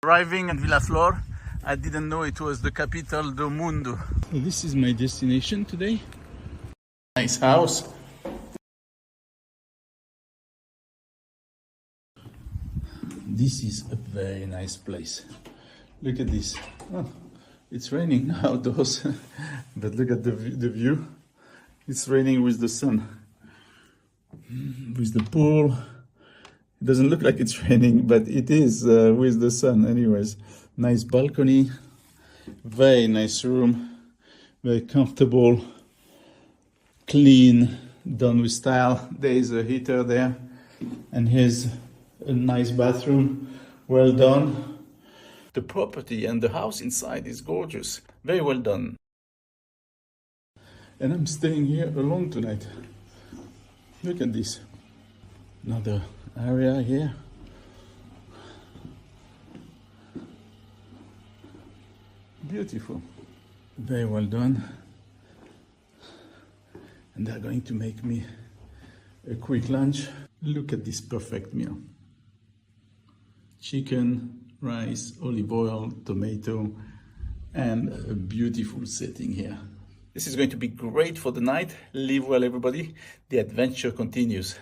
Arriving at Vila Flor, I didn't know it was the capital do mundo. So this is my destination today. Nice house. This is a very nice place. Look at this. Oh, it's raining outdoors, but look at the view. It's raining with the sun. With the pool. It doesn't look like it's raining, but it is with the sun anyways. Nice balcony, very nice room, very comfortable, clean, done with style. There is a heater there, and here's a nice bathroom, well done. The property and the house inside is gorgeous, very well done. And I'm staying here alone tonight. Look at this. Another area here. Beautiful. Very well done. And they're going to make me a quick lunch. Look at this perfect meal. Chicken, rice, olive oil, tomato, and a beautiful setting here. This is going to be great for the night. Live well, everybody. The adventure continues.